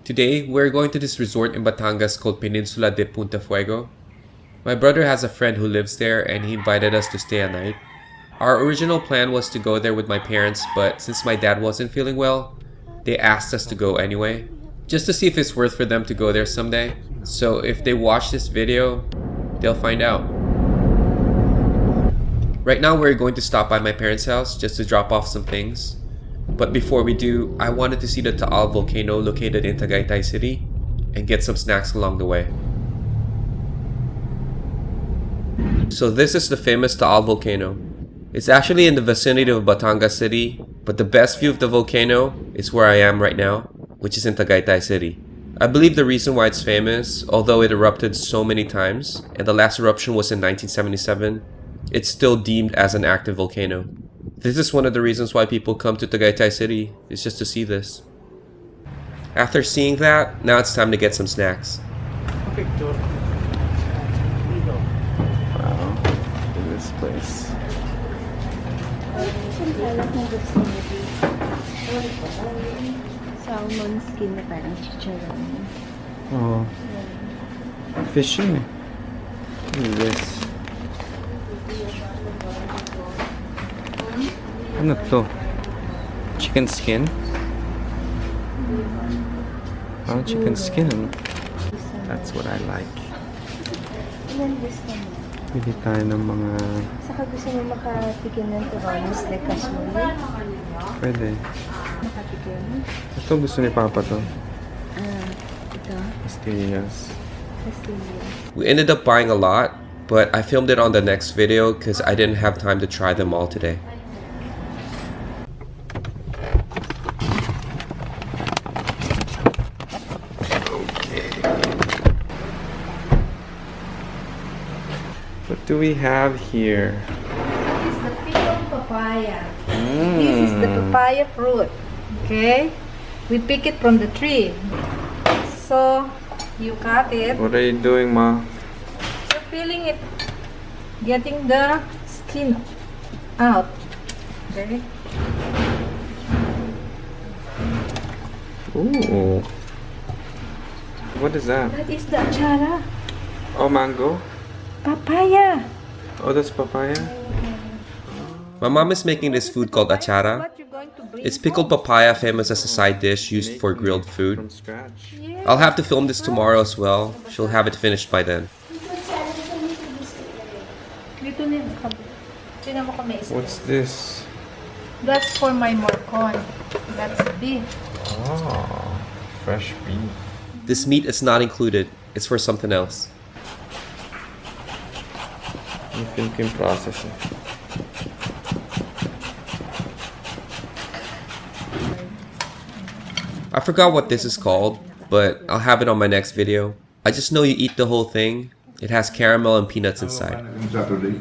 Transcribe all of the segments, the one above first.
Today, we're going to this resort in Batangas called Peninsula de Punta Fuego. My brother has a friend who lives there and he invited us to stay a night. Our original plan was to go there with my parents, but since my dad wasn't feeling well, they asked us to go anyway, just to see if it's worth for them to go there someday. So if they watch this video, they'll find out. Right now we're going to stop by my parents' house just to drop off some things. But before we do, I wanted to see the Taal volcano located in Tagaytay City and get some snacks along the way. So this is the famous Taal volcano. It's actually in the vicinity of Batangas City, but the best view of the volcano is where I am right now, which is in Tagaytay City. I believe the reason why it's famous, although it erupted so many times, and the last eruption was in 1977, it's still deemed as an active volcano. This is one of the reasons why people come to Tagaytay City, is just to see this. After seeing that, now it's time to get some snacks. Picture. Wow, look at this place. Salmon skin na parang chicharon. Oh, fishing. Look at this. Ano to? Chicken skin? Oh, chicken skin. That's what I like. Pili tayo ng mga... Saka gusto mo makatikim ng turones like kasuri? Pwede. Makatikim? Ito gusto ni Papa to. Ito? Pastillas. Pastillas. We ended up buying a lot, but I filmed it on the next video because I didn't have time to try them all today. What do we have here? This is the pickled papaya. This is the papaya fruit. Okay? We pick it from the tree. So, you cut it. What are you doing, Ma? You're peeling it. Getting the skin out. Okay? Ooh. What is that? That is the achara. Oh, mango? Papaya. Oh, that's papaya? My mom is making this food called achara. What you're going to bring It's pickled papaya, famous as a side dish used for grilled From food. scratch. I'll have to film this tomorrow as well. She'll have it finished by then. Dito na yung tingnan mo kung may isa. What's this? That's for my morcon. That's beef. Oh, fresh beef. This meat is not included. It's for something else. You think in processing. I forgot what this is called, but I'll have it on my next video. I just know you eat the whole thing. It has caramel and peanuts inside. Saturday.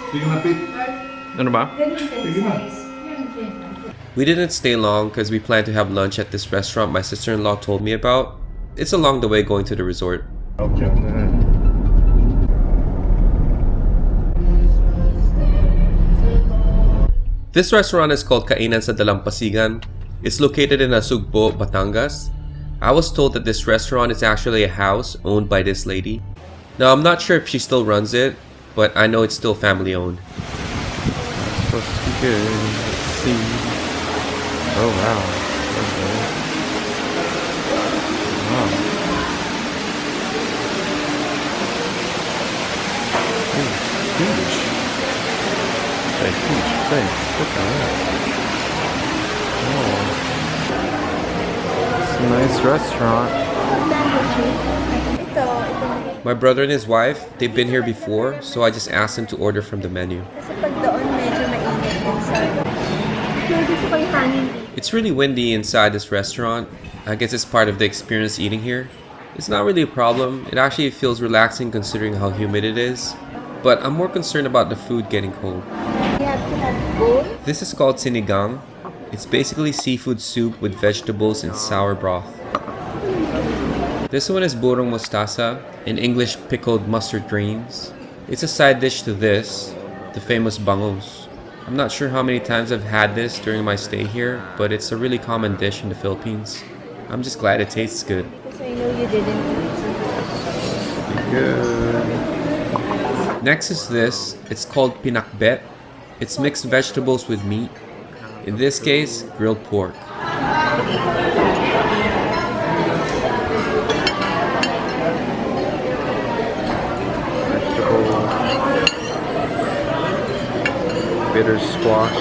Sige na, Pete. Ano ba? Sige na. We didn't stay long because we planned to have lunch at this restaurant my sister-in-law told me about. It's along the way going to the resort. Okay. This restaurant is called Kainan sa Dalampasigan. It's located in Asugbo, Batangas. I was told that this restaurant is actually a house owned by this lady. Now I'm not sure if she still runs it, but I know it's still family owned. Supposed to be good. Let's see. Oh wow. Okay. Wow. Huge. A huge place. Look at that. Oh. It's a nice restaurant. My brother and his wife, they've been here before, so I just asked them to order from the menu. Kasi pag doon medyo mainit inside. Gusto ko yung hangin. It's really windy inside this restaurant. I guess it's part of the experience eating here. It's not really a problem. It actually feels relaxing considering how humid it is. But I'm more concerned about the food getting cold. You have to have bowl. This is called sinigang. It's basically seafood soup with vegetables and sour broth. This one is burong mustasa, in English pickled mustard greens. It's a side dish to this, the famous bangos. I'm not sure how many times I've had this during my stay here, but it's a really common dish in the Philippines. I'm just glad it tastes good. Because I know you didn't. Good. Next is this. It's called pinakbet. It's mixed vegetables with meat. In this case, grilled pork. Vegetables. Bitter squash.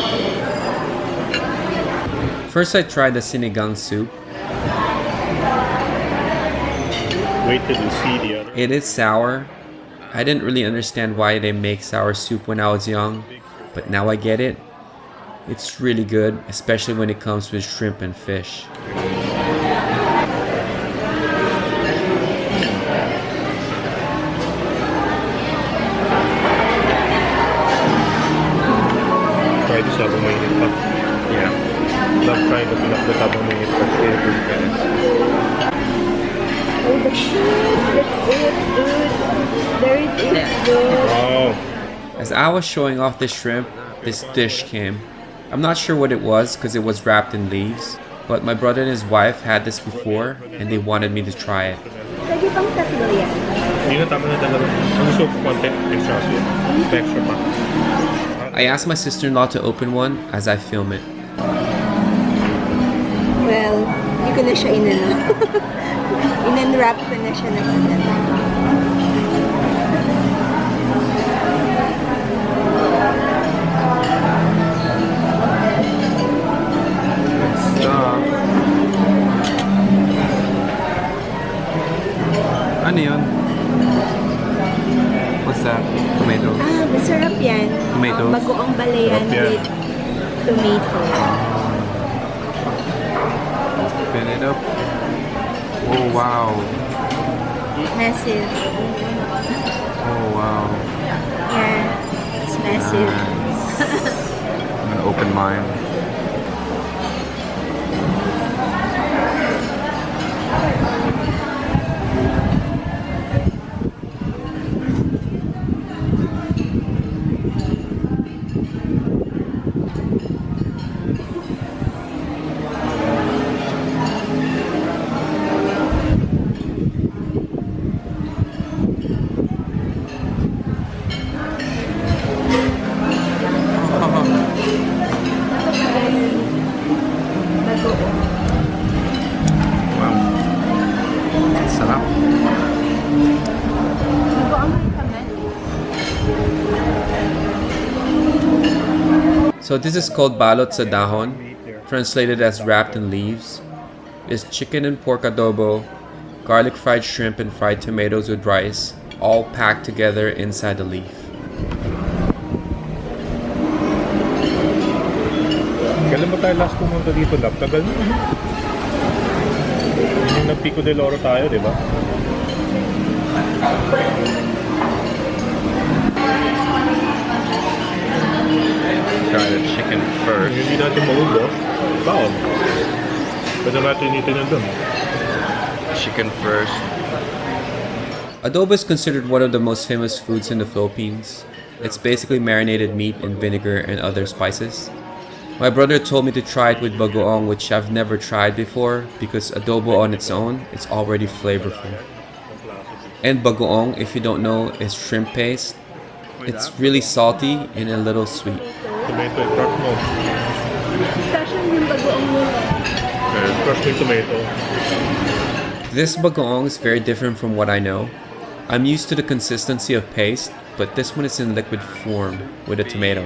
First I tried the sinigang soup. Wait till you see the other. It is sour. I didn't really understand why they make sour soup when I was young, but now I get it. It's really good, especially when it comes with shrimp and fish. Try this habang mainit pa. Yeah. Love trying the pinakbet habang mainit pa. Very good, guys. Oh, that's good. That's good. There it is. Good. Wow. As I was showing off the shrimp, this dish came. I'm not sure what it was because it was wrapped in leaves, but my brother and his wife had this before and they wanted me to try it. Lagi pang tatlo yan. Hindi na tama na talaga. Ang gusto ko konti. Extra sweet. Extra pa. I asked my sister-in-law to open one as I film it. Well, hindi ko na siya inano. In-unwrap ko na siya na madala. Stop. Ano yun? What's that? Tomatoes? Ah, masarap yan. Tomatoes? Bagoong balayan Sarap yan. with tomato. Open it up. Oh, wow. Massive. Oh, wow. Yeah, it's massive. I'm gonna open mine. Bagoong. Wow. Sarap. Bagoong may kaman. So this is called balot sa dahon, translated as wrapped in leaves. It's chicken and pork adobo, garlic fried shrimp and fried tomatoes with rice, all packed together inside the leaf. Kailan ba tayo last pumunta dito, Lap? Tagal na. Yung nag-Pico del Oro tayo, di ba? Try the chicken first. Hindi natin maubos. Baon. Pwede natin initin yan dun. Chicken first. Adobo is considered one of the most famous foods in the Philippines. It's basically marinated meat in vinegar and other spices. My brother told me to try it with bagoong, which I've never tried before because adobo on its own is already flavorful. And bagoong, if you don't know, is shrimp paste. It's really salty and a little sweet. Tomato, crush mo. Station yung bagoong nila. Crush mo yung tomato. This bagoong is very different from what I know. I'm used to the consistency of paste, but this one is in liquid form with a tomato.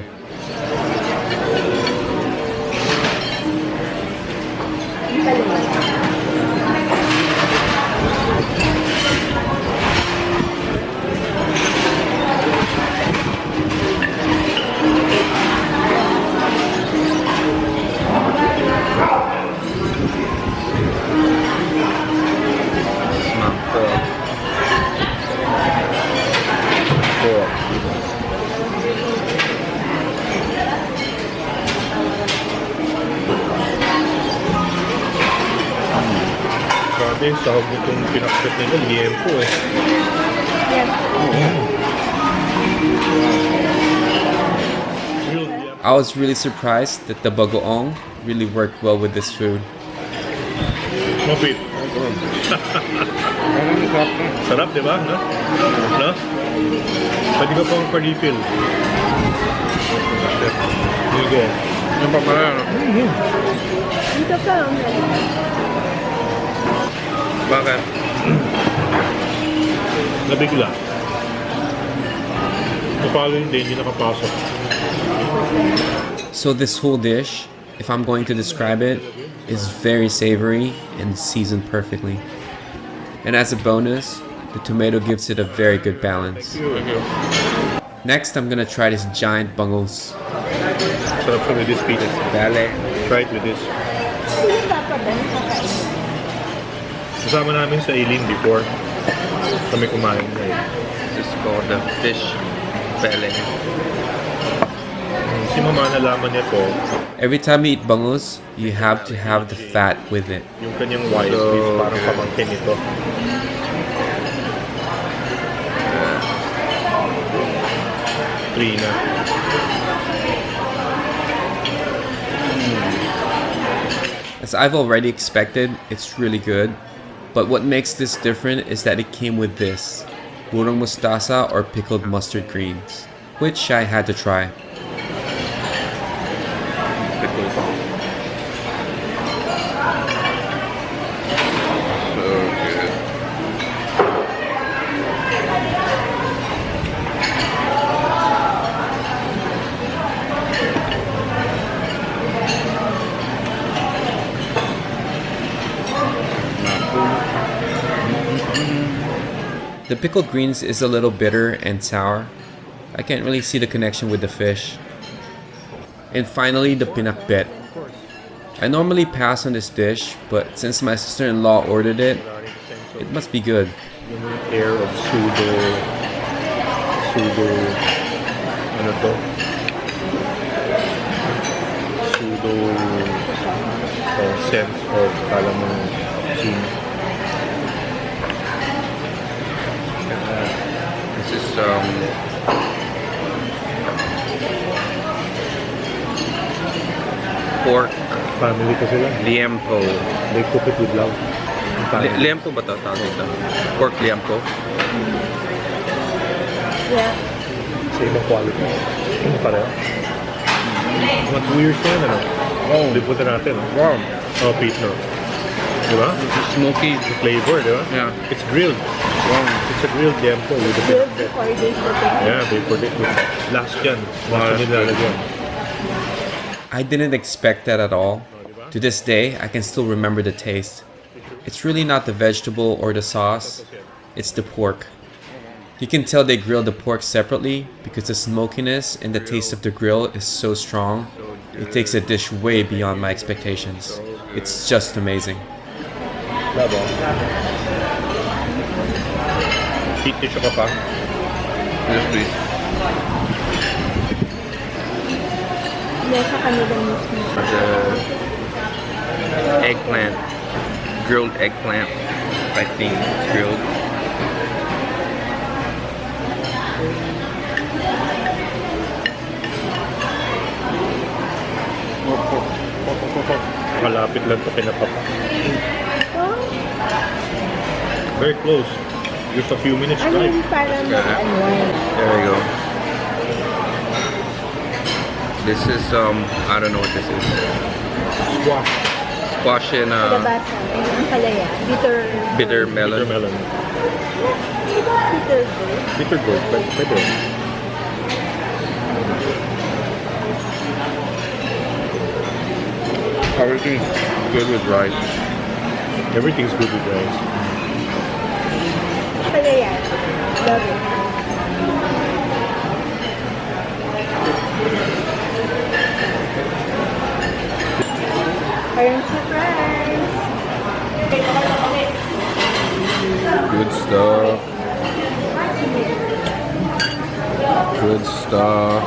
Smell pork. Grabe, sahog nitong pinakbet nila. Liempo eh. Yes. I was really surprised that the bagoong really worked well with this food. Mapit. Sarap, di ba? No? No? Pwede ka pang pa-refill. Sige. Yung pa pala, no? Dito ka. Bakit? Nabigla. Napalo hindi nakapasok. So this whole dish, if I'm going to describe it, is very savory and seasoned perfectly. And as a bonus, the tomato gives it a very good balance. Next, I'm gonna try this giant bangus. Sarap siya with this pizza. Dale. Try it with this. Kasama namin sa Eileen before. Kami kumain na eh. This is called the fish belly. Si mama nalaman niya to, Every time you eat bangus, you have to have the fat with it. yung kanyang wife So is parang good. pamangkin nito. Trina. As I've already expected, it's really good. But what makes this different is that it came with this, burong mustasa or pickled mustard greens, which I had to try. Pickles. So good. The pickled greens is a little bitter and sour. I can't really see the connection with the fish. And finally, the pinakbet. I normally pass on this dish, but since my sister-in-law ordered it, it must be good. Yung air of pseudo, ano to? Pseudo sense of kala mo sino. This is pork Family ko sila. liempo. They cook it with love. Liempo ba ito? Tawag ito? Pork liempo. Yeah. Sa ibang quality. Pareho. Mga 2 years na yan, ano? Oh. Liputan natin. Wow. Oh, Pete, no? Diba? Smoky. The flavor, diba? Yeah. It's grilled. Wow. It's a grilled liempo with the Good bit. before this thing. Yeah, they put it with last yan. Wow, Last yan nilalagyan. I didn't expect that at all. To this day, I can still remember the taste. It's really not the vegetable or the sauce, it's the pork. You can tell they grilled the pork separately because the smokiness and the taste of the grill is so strong. It takes a dish way beyond my expectations. It's just amazing. Labo. Pete, tissue ka pa? Yes, please. Nasa kanila mismo. The eggplant. Grilled eggplant. I think it's grilled. Malapit lang ito pinapapa. Oh, Very close. Just a few minutes I drive. mean, parang mag-unwind. There we go. This is I don't know what this is. Squash. Squash and Kalabasa. Ang palaya. Bitter. bitter melon. Bitter melon. Bitter gourd. Bitter gourd, but pwede. Everything's good with rice. Everything's good with rice. Palaya. Love it. Parang surprise. Good stuff. Good stuff.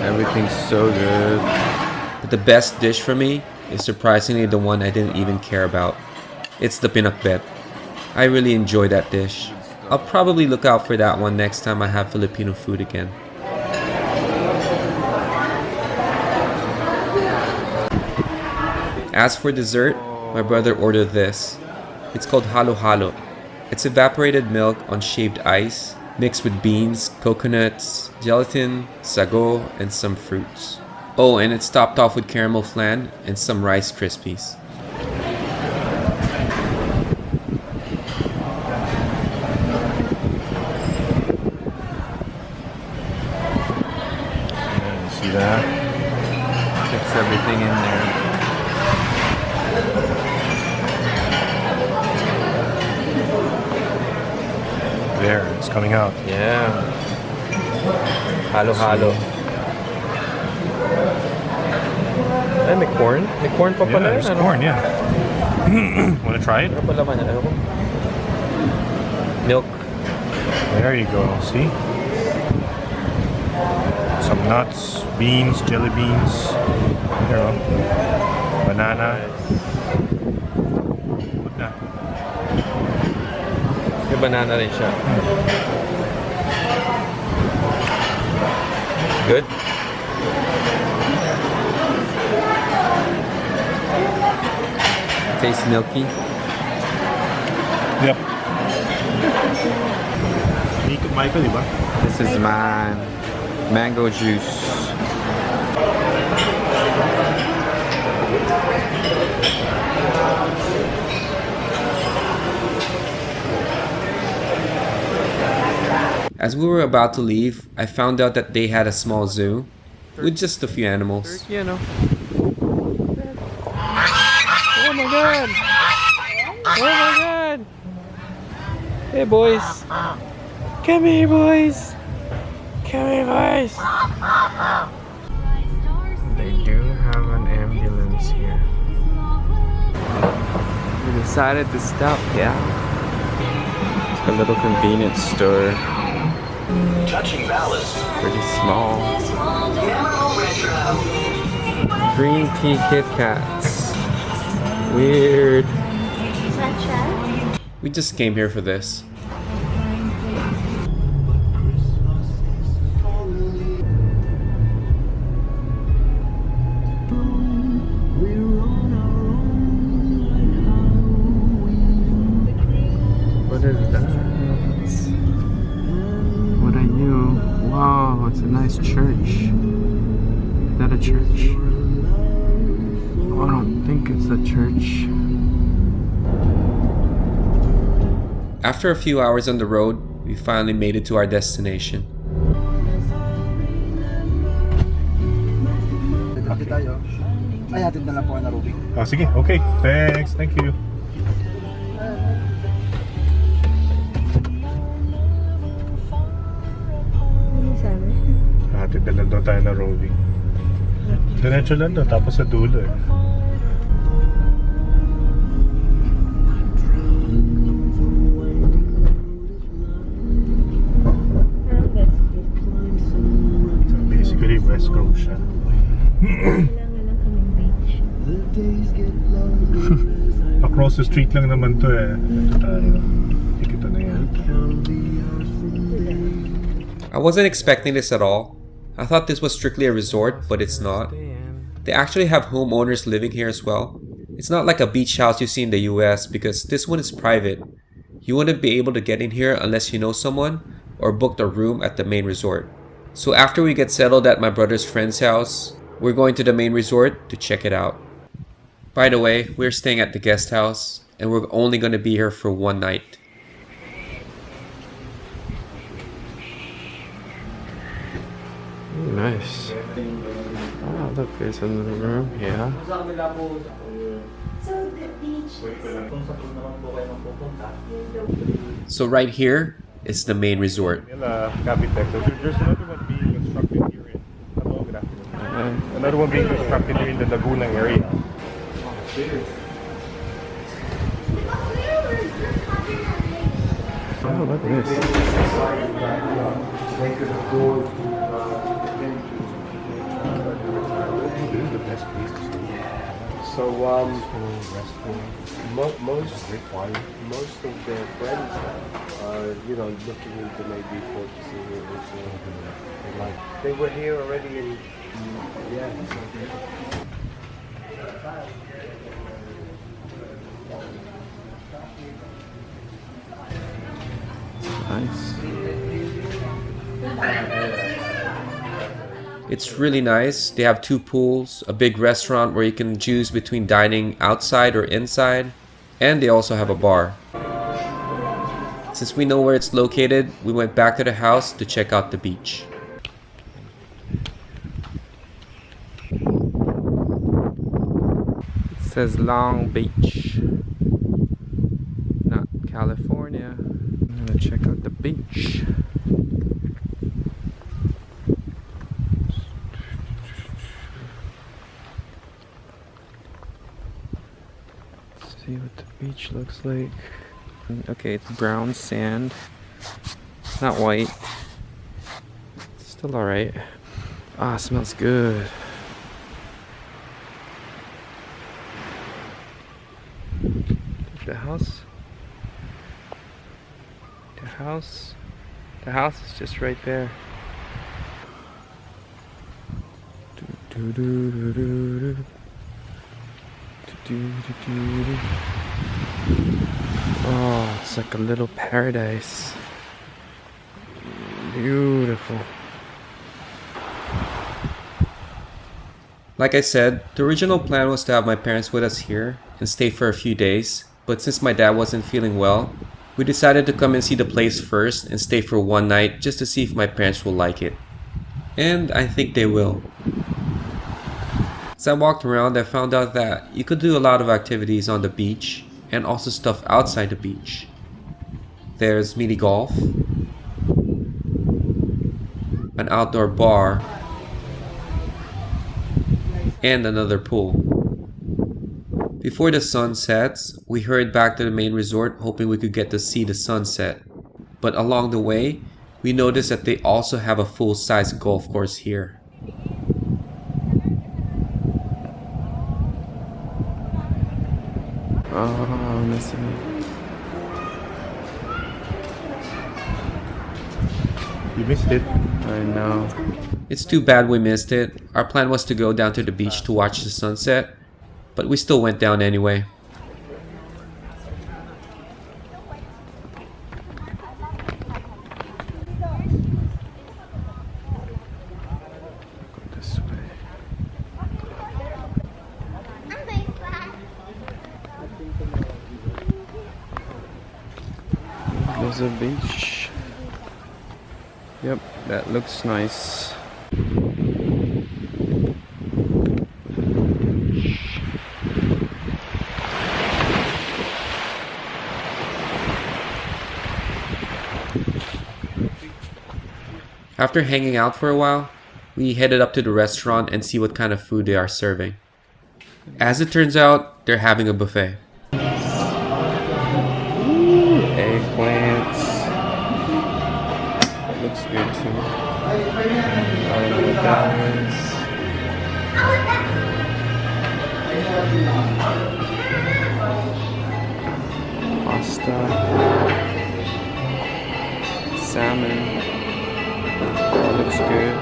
Everything's so good. But the best dish for me is surprisingly the one I didn't even care about. It's the pinakbet. I really enjoy that dish. I'll probably look out for that one next time I have Filipino food again. As for dessert, my brother ordered this. It's called halo halo. It's evaporated milk on shaved ice, mixed with beans, coconuts, gelatin, sago, and some fruits. Oh, and it's topped off with caramel flan and some Rice Krispies. See that? Fix everything in there. There, it's coming out. Yeah. Halo halo. Ay, may corn? May corn pa pala. Yeah, there's corn, yeah. Wanna try it? Ano pa laman? Ano ko? Milk. There you go, see? Some nuts, beans, jelly beans. There you go. Banana. Good na. May banana rin siya. Good? Tastes milky. Yep. Michael, di ba? This is mine. Mango juice. As we were about to leave, I found out that they had a small zoo with just a few animals. Turkey, ano? Oh my god! Oh my god! Hey boys! Come here boys! Come here boys! They do have an ambulance here. We decided to stop, yeah. It's a little convenience store. Touching ballast. Pretty small. Green tea Kit Kats. Weird. We just came here for this. What is that? What are you? Wow, it's a nice church. Is that a church? Oh, I don't think it's a church. After a few hours on the road, we finally made it to our destination. Ay, hatid na lang po na Ruby. Ah, sige, okay. Thanks, thank you. Hatid na lang daw tayo na roving. Diretso lang daw, tapos sa dulo eh. So basically, West Grove siya. Across the street lang naman to eh. Ito tayo. Ikita na yan. I wasn't expecting this at all. I thought this was strictly a resort, but it's not. They actually have homeowners living here as well. It's not like a beach house you see in the US because this one is private. You wouldn't be able to get in here unless you know someone or booked a room at the main resort. So after we get settled at my brother's friend's house, we're going to the main resort to check it out. By the way, we're staying at the guest house and we're only going to be here for one night. Nice. Oh, look, there's another room. Yeah. So right here is the main resort. Capitec. So there's another one being constructed here in another one being constructed here in the Laguna area. Oh, look at this. This is the best place to stay. So So most of their friends are looking into maybe purchasing it also. Like they were here already and yeah. Nice. It's really nice. They have 2 pools, a big restaurant where you can choose between dining outside or inside, and they also have a bar. Since we know where it's located, we went back to the house to check out the beach. It says Long Beach, not California. I'm gonna check out the beach. See what the beach looks like. Okay, it's brown sand. It's not white. It's still alright. Ah, smells good. The house. The house is just right there. Oh, it's like a little paradise. Beautiful. Like I said, the original plan was to have my parents with us here and stay for a few days, but since my dad wasn't feeling well, we decided to come and see the place first and stay for one night just to see if my parents will like it. And I think they will. As I walked around, I found out that you could do a lot of activities on the beach and also stuff outside the beach. There's mini golf, an outdoor bar, and another pool. Before the sun sets, we hurried back to the main resort hoping we could get to see the sunset. But along the way, we noticed that they also have a full-size golf course here. Oh, I'm missing it. You missed it. I know. It's too bad we missed it. Our plan was to go down to the beach to watch the sunset, but we still went down anyway. Go this way. There's a beach. Yep, that looks nice. After hanging out for a while, we headed up to the restaurant and see what kind of food they are serving. As it turns out, they're having a buffet. Eggplants. Looks good too. I don't know what that is. Pasta. Salmon. Looks good.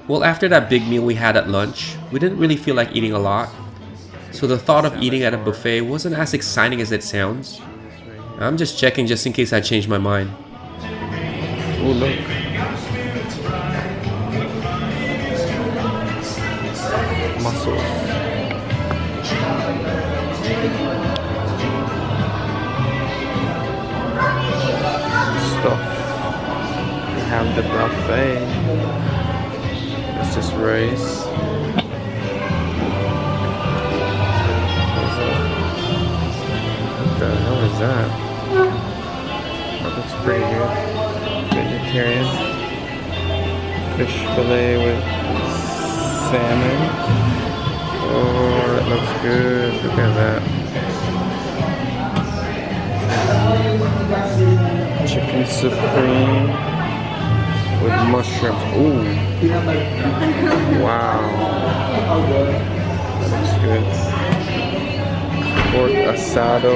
Well, after that big meal we had at lunch, we didn't really feel like eating a lot. So the thought of eating at a buffet wasn't as exciting as it sounds. I'm just checking just in case I change my mind. Oh, look. Mussels. Stuff. We have the buffet. It's just rice. What the hell is that? That looks pretty good. Vegetarian. Fish fillet with salmon. Oh, that looks good. Look at that. Chicken supreme with mushrooms. Ooh. Wow. That looks good. Pork asado.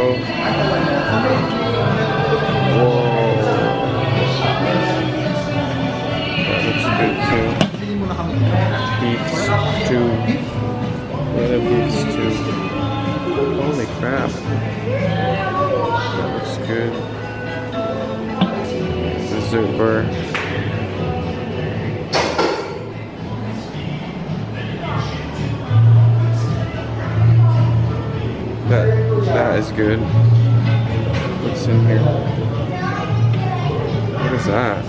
Whoa. That looks good too. Beef stew. Another beef stew. Holy crap. That looks good. Dessert bar. That is good. What's in here? What is that?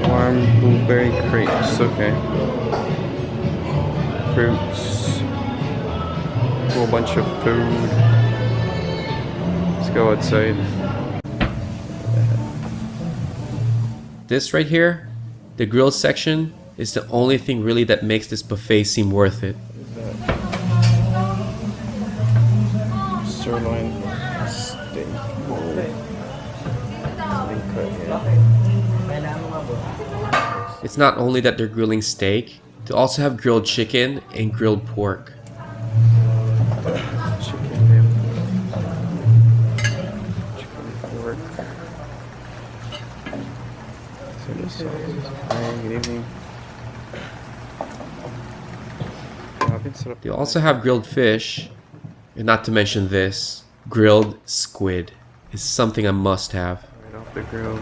Warm blueberry crepes. Okay. Fruits. A whole bunch of food. Let's go outside. This right here, the grill section, is the only thing really that makes this buffet seem worth it. Sirloin steak. It's not only that they're grilling steak, they also have grilled chicken and grilled pork. Chicken pork. Hi, good evening. They also have grilled fish, and not to mention this, grilled squid is something I must have. Right off the grill.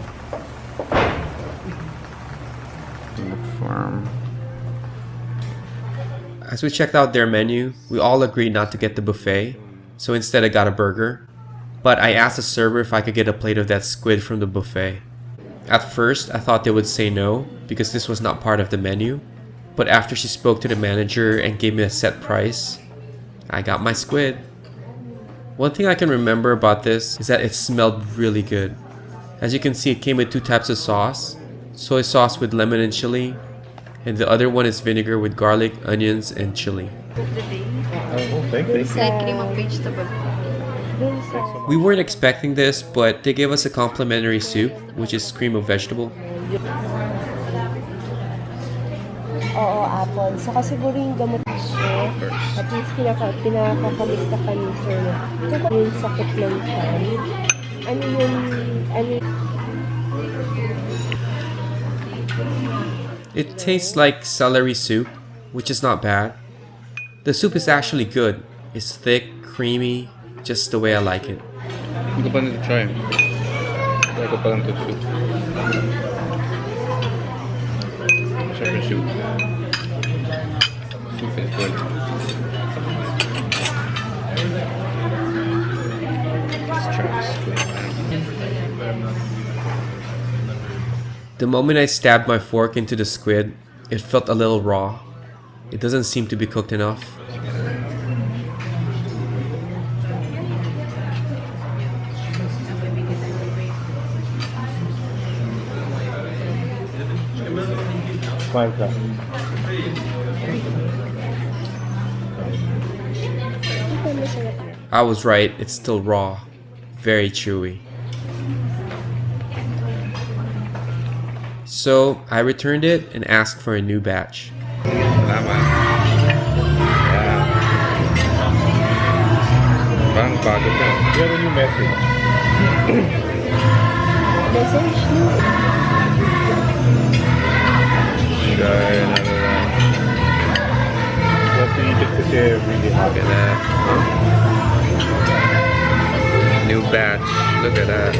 In the farm. As we checked out their menu, we all agreed not to get the buffet, so instead I got a burger. But I asked the server if I could get a plate of that squid from the buffet. At first, I thought they would say no, because this was not part of the menu. But after she spoke to the manager and gave me a set price, I got my squid. One thing I can remember about this is that it smelled really good. As you can see, it came with two types of sauce. Soy sauce with lemon and chili, and the other one is vinegar with garlic, onions, and chili. Thank you. Cream of vegetable. We weren't expecting this, but they gave us a complimentary soup, which is cream of vegetable. Oo, apple. Saka siguro yung gamot ko, at least pinakakalista ka ni sir na yung sakit ng tiyan. It tastes like celery soup, which is not bad. The soup is actually good. It's thick, creamy, just the way I like it. Hindi ko pa nito-try. Try ko pa lang ito soup. Masarap yung soup. Soup is good. Let's try this squid. The moment I stabbed my fork into the squid, it felt a little raw. It doesn't seem to be cooked enough. I was right, it's still raw. Very chewy. So, I returned it and asked for a new batch. Salamat. Yeah. Parang bago ka. You have a new message. Message no. Try another one. You have to eat it kasi really hot. Look at that. New batch. Look at that.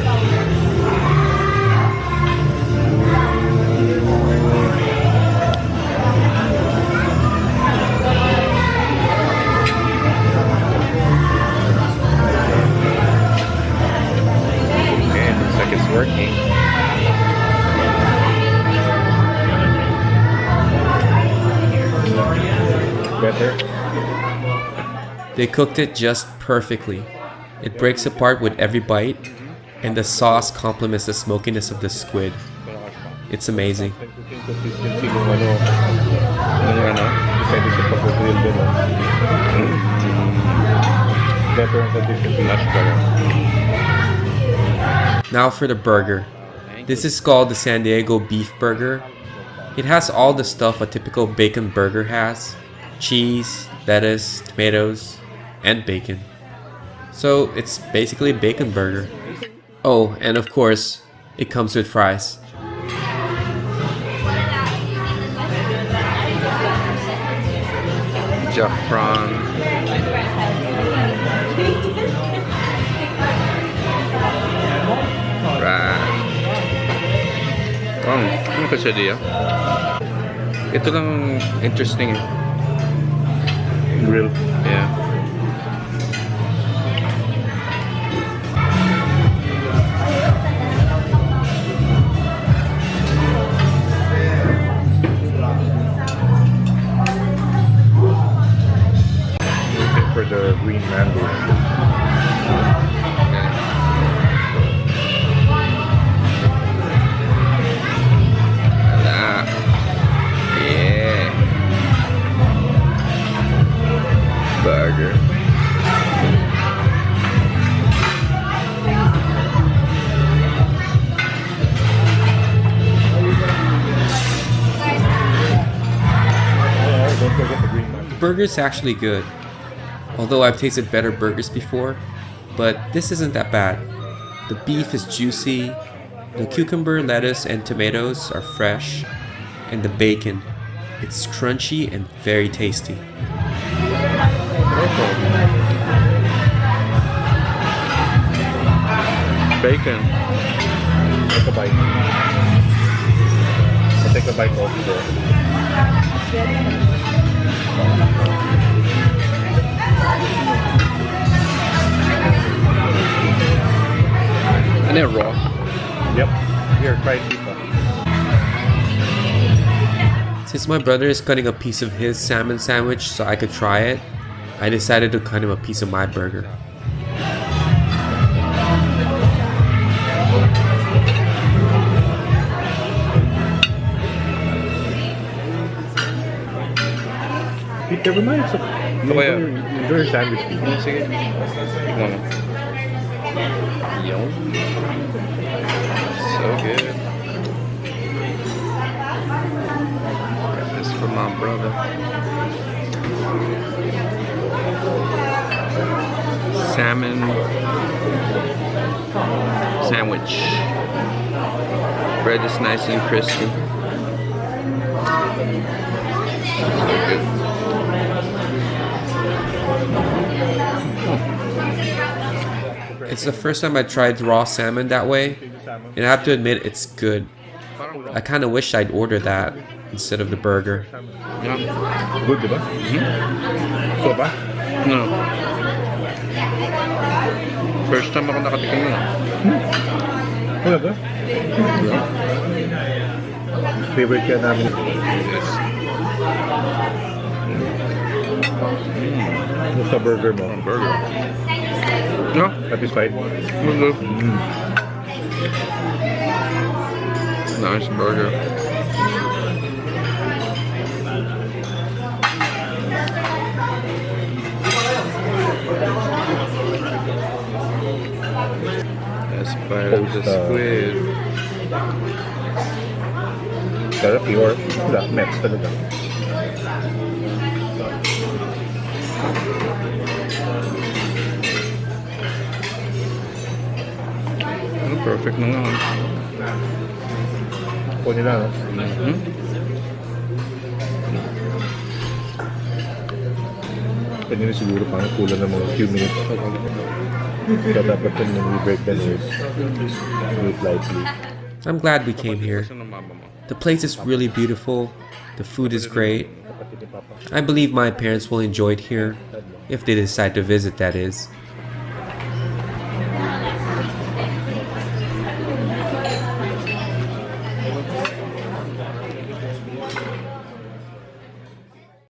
Okay, looks like it's working. Better. They cooked it just perfectly. It breaks apart with every bite, and the sauce complements the smokiness of the squid. It's amazing. Consistency kung ano. Depende sa pag-grill din. Better ang consistency. Much better. Now for the burger. This is called the San Diego Beef Burger. It has all the stuff a typical bacon burger has. Cheese, lettuce, tomatoes, and bacon. So it's basically a bacon burger. Oh, and of course, it comes with fries. Jaffron. Right. Ano quesadilla? Ito lang interesting. Grill. Yeah. Looking for the green mango. Yeah. Burger. Don't forget the green mango. The burger's actually good. Although I've tasted better burgers before, but this isn't that bad. The beef is juicy, the cucumber, lettuce, and tomatoes are fresh, and the bacon, it's crunchy and very tasty. Bacon. Take a bite. I'll take a bite also there. And they're raw. Yep. Here, try pizza. Since my brother is cutting a piece of his salmon sandwich so I could try it, I decided to cut him a piece of my burger. Pete, never mind. So, Kaya. enjoy your sandwich, Pete. Sige. Tignan mo. Yum. So good. Got this for my brother. Salmon sandwich. Bread is nice and crispy. So good. It's the first time I tried raw salmon that way, and I have to admit it's good. I kind of wish I'd order that instead of the burger. Yeah. Good, diba? So ba? No. First time ako nakatikim nun. Talaga? Favorite kaya namin. Yes. Gusto burger mo? Burger. No? Satisfied? Good. Nice burger. Let's bite of the squid. Sarap pure. Wala, Mex talaga. Perfect na nga. Po nila, no? Pwede na siguro pang kulang ng mga few minutes. So dapat yun nung we-break the news. Do it lightly. I'm glad we came here. The place is really beautiful. The food is great. I believe my parents will enjoy it here, if they decide to visit, that is.